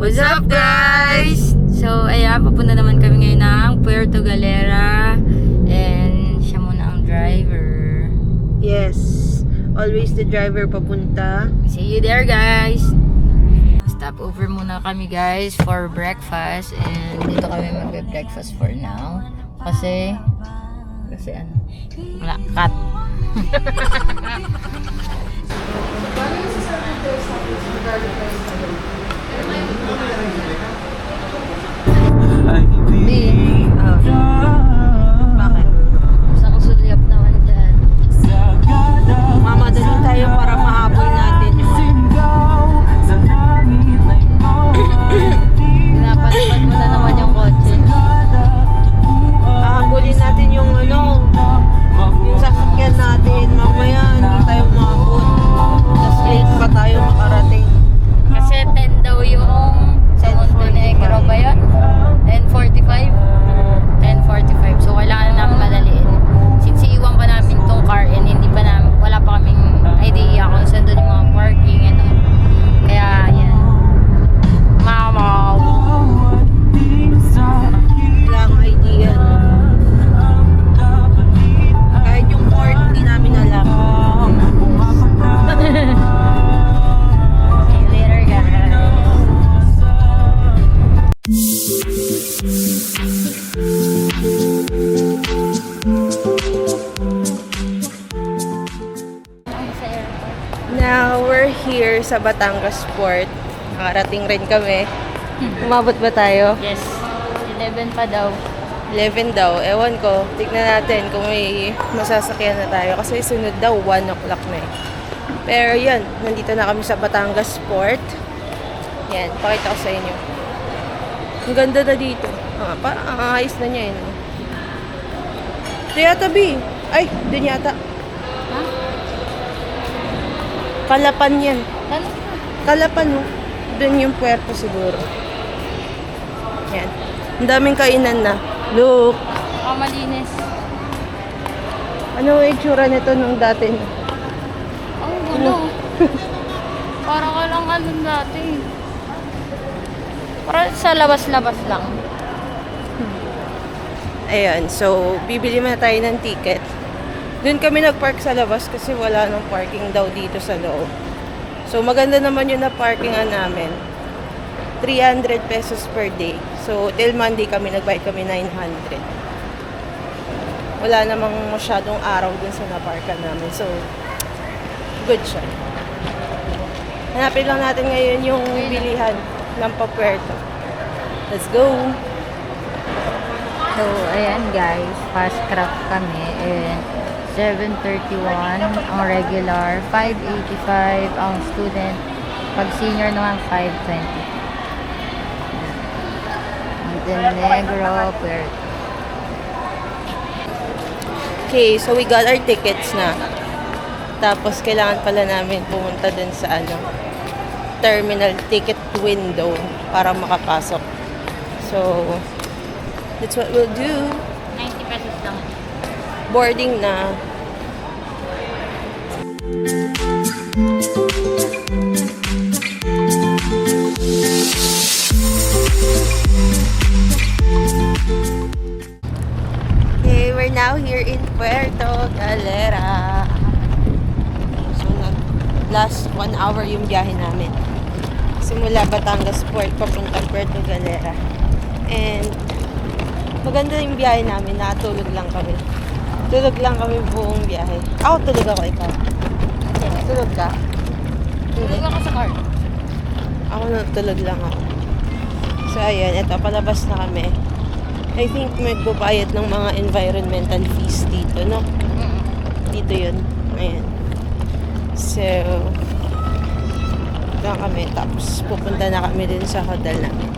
What's up guys? So ayan, papunta naman kami ngayon ng Puerto Galera. And siya muna ang driver. Yes. Always the driver papunta. See you there guys. Stop over muna kami guys for breakfast. And dito kami magbe-breakfast for now. Kasi ano? Wala, cut. Bakit? Gusto ko sulyap naman dyan. Mamadali tayo para mahabol natin yung Pinapatipad mo na naman yung kotse. hahabulin natin yung yung sasakyan natin. Mamaya hindi tayo mahabol. Tapos late pa tayo makarating. Kasi 10 daw yung sa Montenegro ba yun? 10:45? 10:45. So kailangan namin madaliin. Since iiwan pa namin tong car and hindi pa namin, wala pa kaming idea kung saan doon yung mga parking and all. Kaya yan. Mamaw. Wala akong idea. Kahit yung port, hindi namin alam. See you later guys. Now, we're here sa Batangas Port. Nakarating rin kami. Umabot ba tayo? Yes. 11 pa daw. 11 daw. Ewan ko. Tignan natin kung may masasakyan na tayo. Kasi sunod daw, 1 o'clock na eh. Pero yan, nandito na kami sa Batangas Port. Yan, pakita ko sa inyo. Ang ganda na dito. Parang ang ayos na niya yun. Ito yata, B. Ay, dun yata. Ha? Kalapan yan. Ano? Kalapan, no? Dun yung puerto siguro. Yan. Ang daming kainan na. Look. Malinis. Ano ang itsura nito nung dati? Ang gulo. Parang walang ano dati. Parang sa labas-labas lang. Ayan, so bibili muna tayo ng ticket. Doon kami nagpark sa labas kasi wala nang parking daw dito sa loob. So maganda naman yun na parkingan namin. 300 pesos per day. So till Monday kami nagbayad kami 900. Wala namang masyadong araw dun sa naparkan namin. So good siya. Hanapin lang natin ngayon yung bilihan ng papuerto. Let's go! So, ayan guys, fast craft kami and 731 ang regular, 585 ang student, pag senior naman 520. Montenegro, Puerto. Okay, so we got our tickets na. Tapos kailangan pala namin pumunta dun sa terminal ticket window para makapasok. So, that's what we'll do. 90 pesos lang. Boarding na. Okay, we're now here in Puerto Galera. So, last 1 hour yung biyahe namin. Simula Batangas Port, papunta Puerto Galera. And, maganda yung biyahe namin. Natulog lang kami. Tulog lang kami buong biyahe. Ako, tulog ako. Ikaw. Tulog ka? Tulog ako sa car. Ako natulog lang ako. So, ayan. Ito, palabas na kami. I think magbabayad ng mga environmental fees dito, no? Dito yun. Ayan. So, ito kami. Tapos, pupunta na kami din sa hotel namin.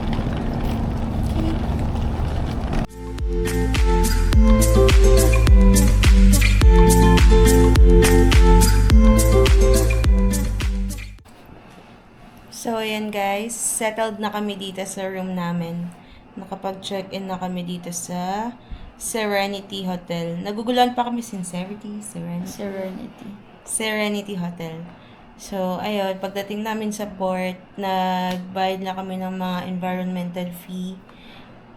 So, ayan guys. Settled na kami dito sa room namin. Nakapag-check-in na kami dito sa Serenity Hotel. Naguguluhan pa kami, Sincerity, Serenity. Serenity. Serenity Hotel. So, ayun, pagdating namin sa port, nagbayad na kami ng mga environmental fee,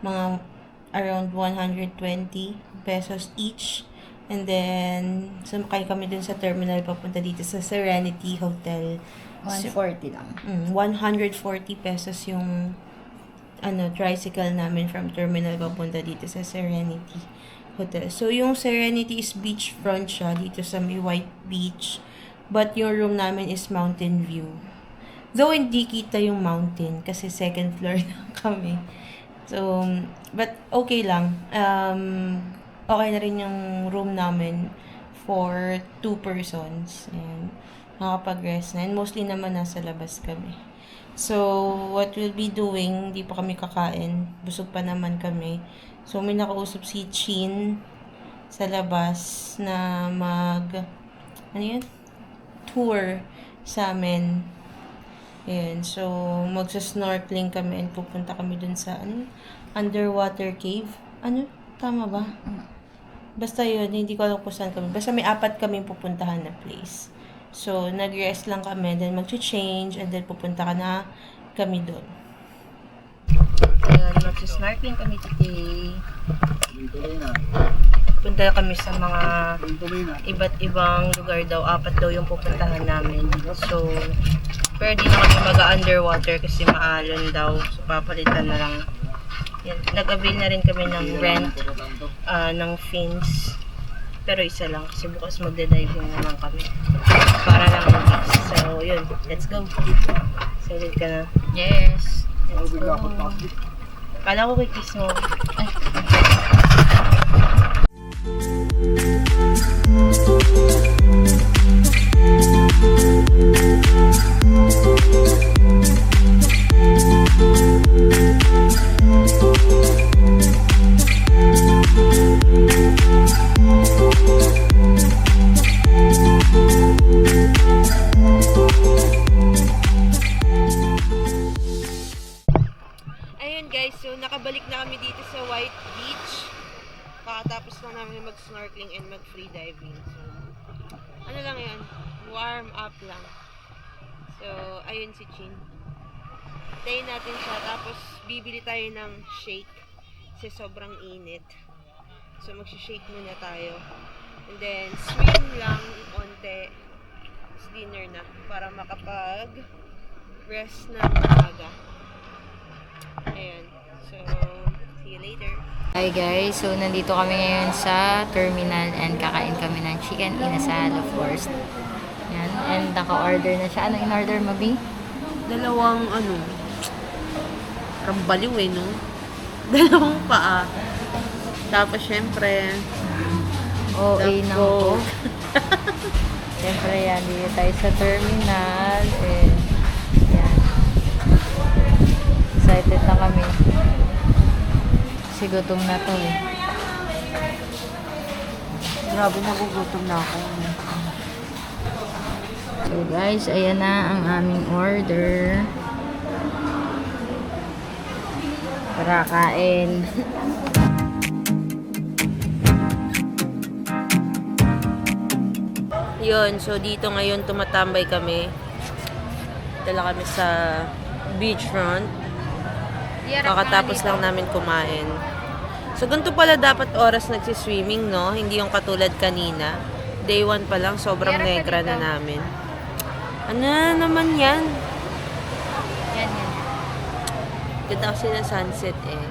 mga around 120 pesos each. And then, sumakay kami dun sa terminal papunta dito sa Serenity Hotel. 140 lang. 140 pesos yung tricycle namin from terminal papunta dito sa Serenity Hotel. So, yung Serenity is beachfront siya dito sa may White Beach. But yung room namin is mountain view. Though hindi kita yung mountain kasi second floor na kami. So, but okay lang. Okay na rin yung room namin for 2 persons. And nakapag-rest na. And mostly naman nasa labas kami. So, what we'll be doing, hindi pa kami kakain. Busog pa naman kami. So, may nakausap si Chin sa labas na tour sa amin. Ayan. So, magsa-snorkeling kami and pupunta kami dun sa, underwater cave. Tama ba? Basta yun, hindi ko alam kung saan kami. Basta may 4 kaming pupuntahan na place. So, nag-rest lang kami, then mag-change, and then pupunta ka na kami doon. Ayan, mag-snorkeling kami today. Punta kami sa mga iba't ibang lugar daw. 4 daw yung pupuntahan namin. So, pwede na kami mag-underwater kasi maalon daw. So, papalitan na lang. Yan. Nag-avail na rin kami ng rent ng fins. Pero isa lang kasi bukas magda-diving naman kami. Para lang mix. So, yun. Let's go. Excited ka na? Yes. Let's go. Kala ko kay kiss mo. Ay. Ayun guys, so nakabalik na kami dito sa White Beach. Kakatapos lang namin mag-snorkeling and mag-free diving. So, ano lang yan? Warm up lang. So, ayun si Chin. Tayin natin siya. Tapos, bibili tayo ng shake. Kasi sobrang init. So, mag-shake muna tayo. And then, swim lang onte. Tapos, dinner na. Para makapag-rest ng maaga. Ayan. So, see you later. Hi guys, so nandito kami ngayon sa terminal and kakain kami ng chicken inasal, of course. Yan, and naka-order na siya. Ano in-order mo, B? Dalawang rambaliw no? Dalawang paa. Tapos syempre, OA ng Coke. Coke. Siyempre yan, dito tayo sa terminal. And yan. Excited na kami. Kasi gutom na to eh. Grabe, nagugutom na ako. So guys, ayan na ang aming order. Para kain. Yun, so dito ngayon tumatambay kami. Dala kami sa beachfront. Kakatapos lang namin kumain. So, ganito pala dapat oras nagsiswimming, no? Hindi yung katulad kanina. Day 1 pa lang, sobrang negra na namin. Ano naman yan? Yan. Ganda kasi ng sunset eh.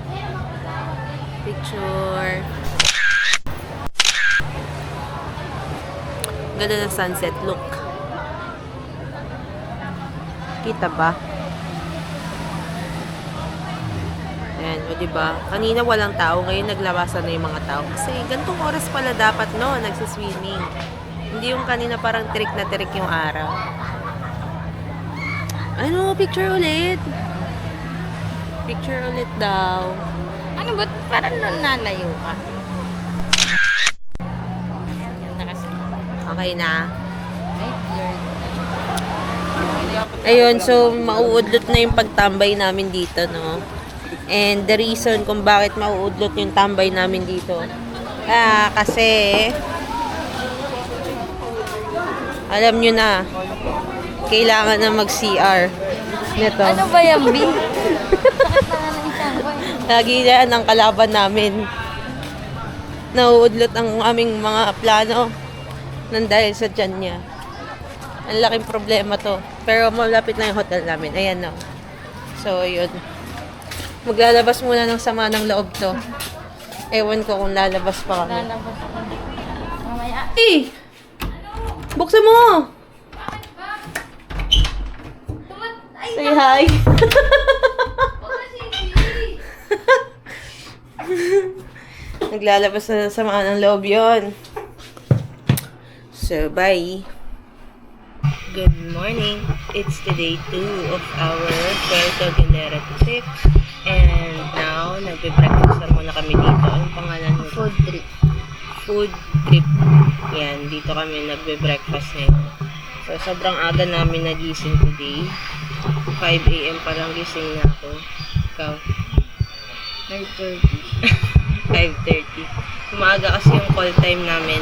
Picture. Ganda ng sunset look. Kita ba? Ayan, o diba? Kanina walang tao, ngayon naglabasan na yung mga tao. Kasi gantong oras pala dapat, no? Nagsiswimming. Hindi yung kanina parang tirik na tirik yung araw. Ano? Picture ulit. Picture ulit daw. Ano ba? Parang nalayo ka. Yan na kasi. Okay na. Ay, blurred. Ayun, so mauudlot na yung pagtambay namin dito, no? And the reason kung bakit mauudlot yung tambay namin dito, kasi alam nyo na, kailangan na mag-CR. Nito. Ano ba yan, B? Bakit na ng isang boy? Lagi yan ang kalaban namin. Nauudlot ang aming mga plano nang dahil sa tiyan niya. Ang laking problema to. Pero malapit na yung hotel namin. Ayan na. So, yun. Maglalabas muna ng sama ng loob to. Ewan ko kung lalabas pa kami. Lalabas ako. Mamaya. Eh! Buksan mo! Say hi! Naglalabas na ng sama ng loob yun. So, bye! Good morning! It's today 2 of our Puerto Galera trip. And now, nagbe-breakfast na muna kami dito. Anong pangalan mo? Food trip. Food trip. Yan, dito kami nagbe-breakfast ngayon. So, sobrang aga namin nagising today. 5 a.m. pa lang gising na ako. Ikaw? 5:30. 5:30. Umaga kasi yung call time namin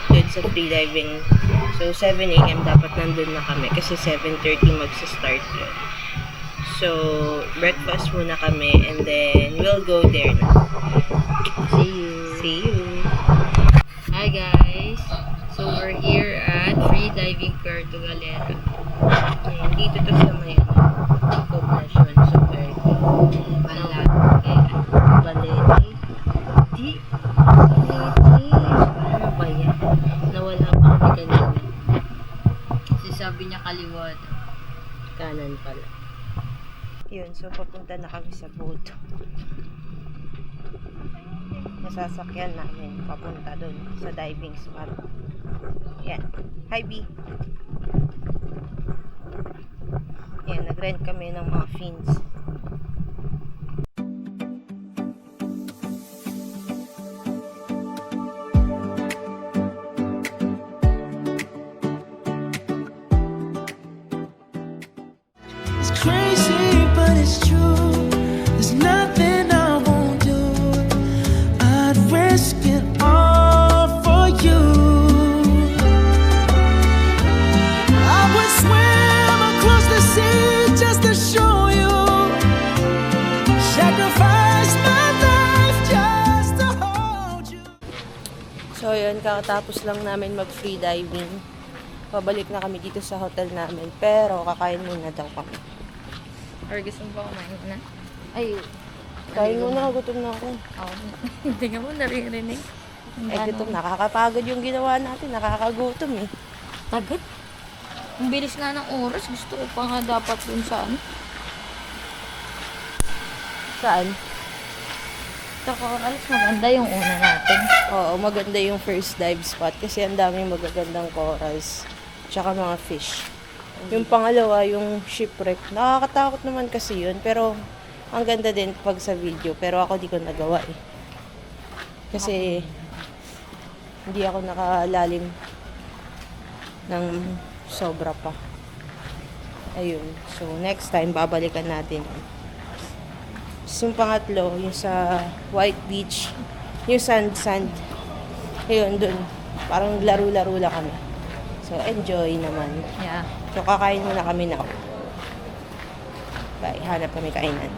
dun sa freediving. So, 7 a.m. dapat nandun na kami kasi 7:30 magsa-start yun. So, breakfast muna kami and then we'll go there na. See you. See you! Hi guys. So we're here at Free Diving Puerto Galera. Ayan, dito to sa may poblasyon sa Puerto. Balete. Di. Balete. Ano ba yan? Nawala pa kami kanina. Kasi sabi niya kaliwat. Kanan pala. Yun, so papunta na kami sa boat. Nasasakyan namin papunta doon sa diving spot. Yan. Hi, B. Yan, nag-rent kami ng mga fins. It's crazy, but it's true. There's nothing I won't do. I'd risk it all for you. I would swim across the sea just to show you. Sacrifice my life just to hold you. So, yun, kakatapos lang namin mag-free diving. Pabalik na kami dito sa hotel namin. Pero, kakain muna daw kami. Or gusto mo ba kumain na? Ay, Kain muna, gutom na ako. hindi ka mo naririnig. Eh, gutom, nakakapagod yung ginawa natin. Nakakagutom eh. Tagad? Ang bilis nga ng oras. Gusto ko pa nga dapat dun sa ano. Saan? Sa Corals, maganda yung una natin. Oo, maganda yung first dive spot kasi ang daming magagandang corals. Tsaka mga fish. Yung pangalawa, yung shipwreck. Nakakatakot naman kasi yun. Pero, ang ganda din pag sa video. Pero ako di ko nagawa eh. Kasi, hindi ako nakalalim ng sobra pa. Ayun. So, next time, babalikan natin. Tapos yung pangatlo, yung sa White Beach, yung sand. Ayun, dun. Parang laro-laro lang kami. So, enjoy naman. Yeah. So, kakain muna kami now. Bye. Hanap kami kainan.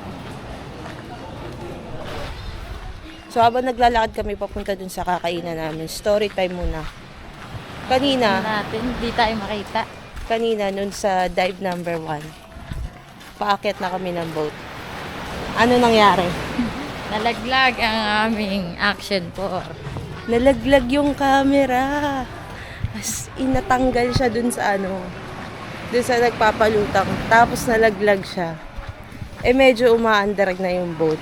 So, habang naglalakad kami papunta dun sa kakainan namin, story time muna. Kanina, Natin, hindi tayo makita. nun sa dive number 1, paakyat na kami ng boat. Ano nangyari? Nalaglag ang aming action 4. Nalaglag yung camera. As inatanggal siya dun sa dun sa nagpapalutang. Tapos nalaglag siya. Eh medyo umaandarag na yung boat.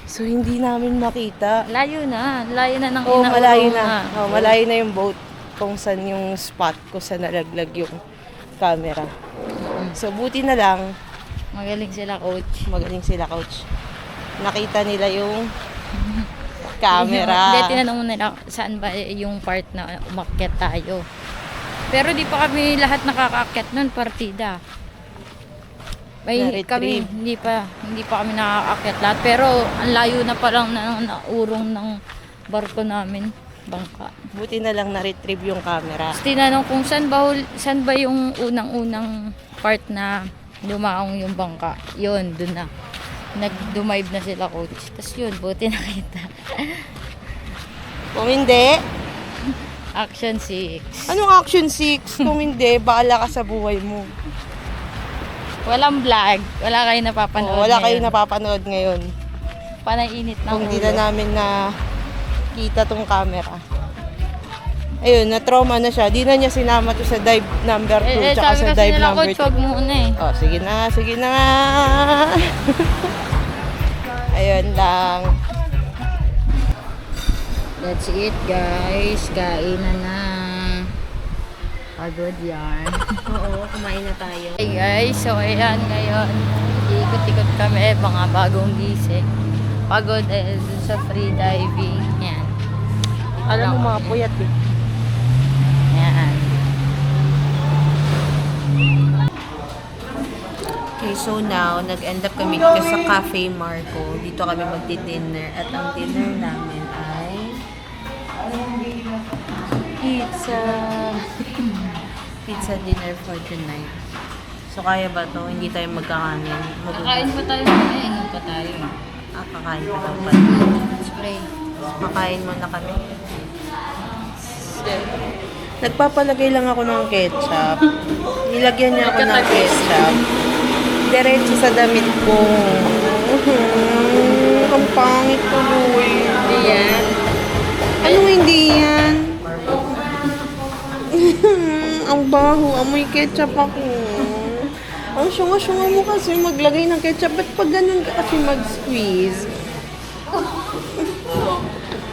So hindi namin makita. Layo na ng Oo, inaurong malayo na. Oh, malayo na yung boat kung saan yung spot ko sa nalaglag yung camera. So buti na lang, Magaling sila, coach. magaling sila, coach. Nakita nila yung camera. Hindi, tinanong nila saan ba yung part na umakyat tayo. Pero di pa kami lahat nakakaakyat nun, partida. May Na-retrieve. kami, hindi pa kami nakakaakyat lahat. Pero ang layo na parang naurong ng barko namin. bangka. Buti na lang na-retrieve yung camera. Tapos tinanong kung saan ba yung unang-unang part na dumaong yung bangka. Yun, dun na. Nag-dumive na sila, coach. Tapos yun, buti nakita. Kung hindi, Action 6. anong action 6? Kung hindi, bahala ka sa buhay mo. Walang vlog. Wala kayo napapanood Wala kayo ngayon. napapanood ngayon. Panay init ng Kung di ulo. na namin na kita tong camera. Ayun, na-trauma na siya. Di na niya sinama to sa dive number 2 tsaka sabi sa kasi dive nila, number coach, wag 2. muna eh. Oh, sige na nga. Ayun lang. That's it, guys. Kainan na. Pagod yan. Oo, kumain na tayo. Hey guys, so ayan ngayon. Ikot-ikot kami, mga bagong gising. Pagod dahil dun sa free diving. Yan. Alam mo mga puyat eh. Yan. Okay, so now, nag-end up kami dito sa Cafe Marco. Dito kami magdi-dinner. At ang dinner namin ay pizza. Pizza dinner for tonight. So, kaya ba to? Hindi tayo magkakanin. Kakain pa tayo ngayon. Ano pa tayo? Kakain pa tayo pa. Spray. Makain muna kami. Nagpapalagay lang ako ng ketchup. Nilagyan niya ako ng ketchup. Diretso sa damit ko. Ang pangit tuloy. Hindi yan. Anong hindi yan? Ang baho. Amoy ketchup ako. Ang syunga-syunga mo kasi maglagay ng ketchup. Ba't pag ganun ka kasi mag-squeeze?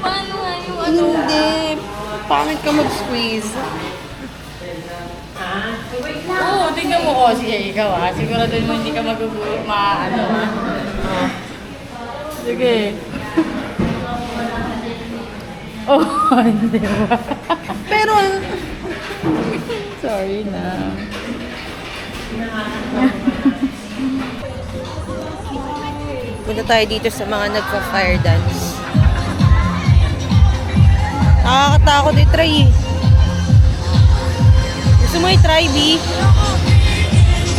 Paano nga yung Hindi. Pangit ka mag-squeeze. Oo, tingnan mo ko. Sige, ikaw ha. Sigurado mo hindi ka magugulo. Ano ha. Oh. Sige. Oh, hindi ba? Pero, Sorry na. punta tayo dito sa mga nagpa-fire dance. Nakakatakot i-try eh. Gusto mo i-try, B?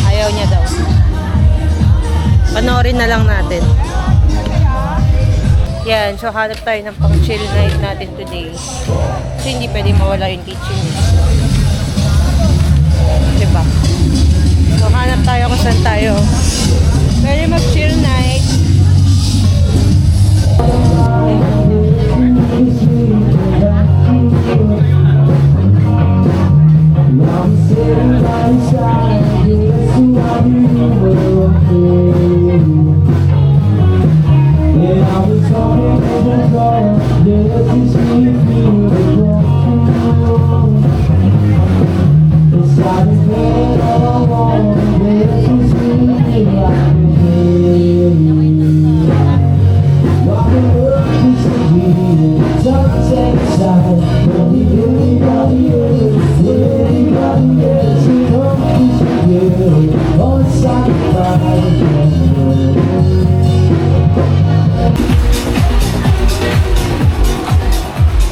Ayaw niya daw. Panoorin na lang natin. Yan, so hanap tayo ng pang-chill night natin today. Kasi hindi pwede mawala yung teaching. Diba? So hanap tayo kung saan tayo. Pwede mag-chill night.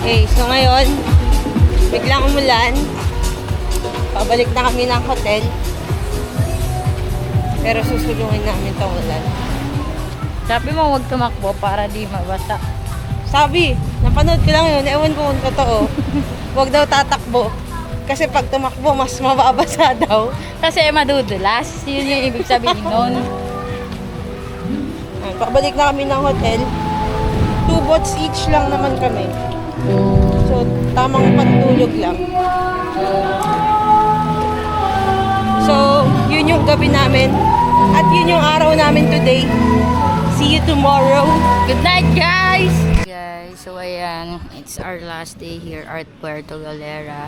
Okay, so ngayon, biglang umulan. Pabalik na kami ng hotel. Pero susulungin namin itong ulan. Sabi mo huwag tumakbo para di mabasa. Sabi, napanood ko lang yun. Ewan ko kung totoo. Huwag daw tatakbo. Kasi pag tumakbo, mas mababasa daw. Kasi madudulas. Yun yung ibig sabihin nun. Pabalik na kami ng hotel. 2 boats each lang naman kami. So, tamang pantulog lang. So, yun yung gabi namin. At yun yung araw namin today. See you tomorrow. Good night, guys! Guys, so ayan, it's our last day here at Puerto Galera.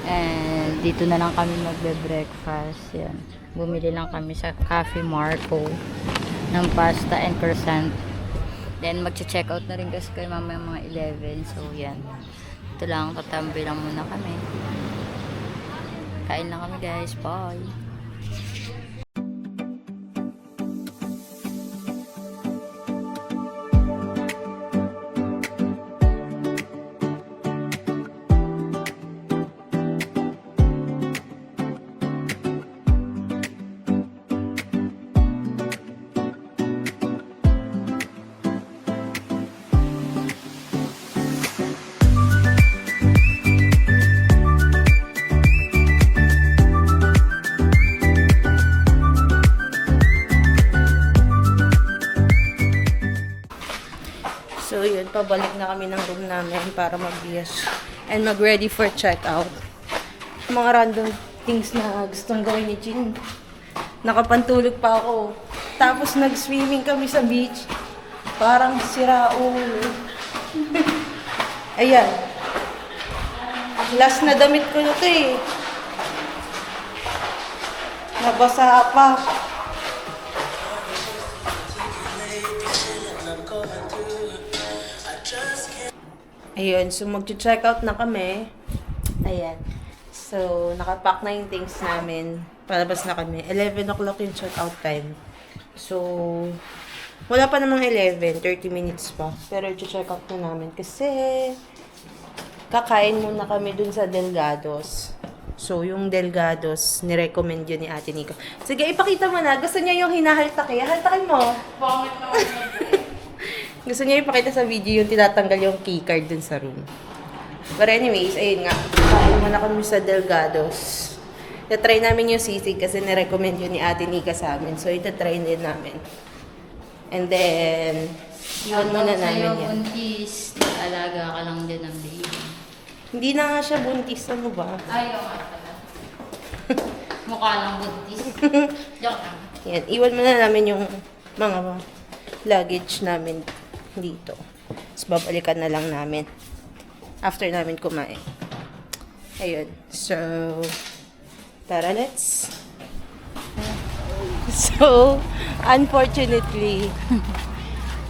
And dito na lang kami magbe-breakfast. Yan. Bumili lang kami sa Cafe Marco ng pasta and croissant. Then magche-check out na rin kasi kayo mamaya mga 11. So yan. Ito lang, tatambay lang muna kami. Kain lang kami guys. Bye! So, yun, pabalik na kami ng room namin para mag-bias and mag-ready for check-out. Mga random things na gustong gawin ni Jin. Nakapantulog pa ako. Tapos nag-swimming kami sa beach. Parang sira ulo. Ayan. Last na damit ko na to eh. Nabasa pa. Ayun, so mag-check out na kami. Ayan. So, nakapack na yung things namin. Palabas na kami. 11 o'clock yung check-out time. So, wala pa namang 11, 30 minutes pa. Pero check out na namin kasi kakain muna kami dun sa Delgados. So, yung Delgados, nirecommend yun ni Ate Nika. Sige, ipakita mo na. Gusto niya yung hinahaltak eh. Haltakin mo. Pangit naman. Gusto niya ipakita sa video yung tinatanggal yung keycard dun sa room. But anyways, ayun nga. Kain muna kami sa Delgados. Itatry namin yung sisig kasi nirecommend yun ni Ate Nika sa amin. So, itatry din namin. And then, yun muna namin Sa'yo, yan. buntis. Nag-alaga ka lang din ng baby. Hindi na nga siya buntis. Ano ba? Ayaw nga pala. Mukha lang buntis. Joke lang. Yan. Iwan muna namin yung mga luggage namin dito. Tapos babalikan na lang namin after namin kumain. Ayun. So, tara, let's. So, unfortunately,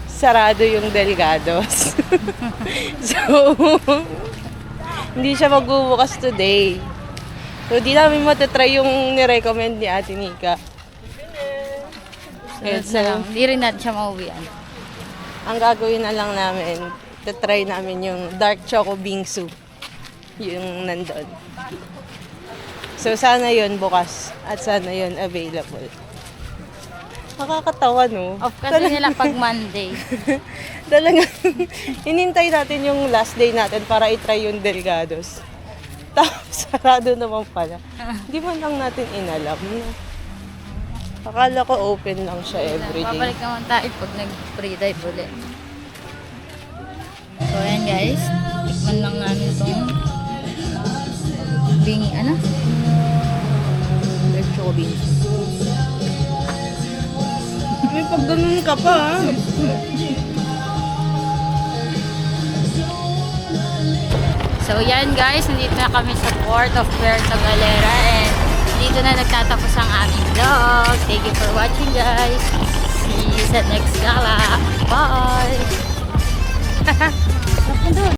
sarado yung Delgados. So, hindi siya magbubukas today. So, di namin matatry yung nirecommend ni Ate Nika. Ayun, Sunod na lang. Hindi rin natin siya mauwian. ang gagawin na lang namin, tatry namin yung dark choco bingsu. Yung nandun. So, sana yun bukas. At sana yun available. Nakakatawa, no? Off kasi nila pag Monday. Talaga, inintay natin yung last day natin para itry yung Delgados. Tapos, sarado naman pala. Hindi man lang natin inalam. Akala ko open lang siya everyday. Babalik naman tayo pag nag-free dive ulit. So, ayan guys. Tikman lang namin itong Dark choco bingsu. May pag ganun ka pa, ha? So, yan guys. Nandito na kami sa Port of Puerto Galera and dito na nagtatapos ang aming vlog. Thank you for watching guys. See you sa next gala. Bye!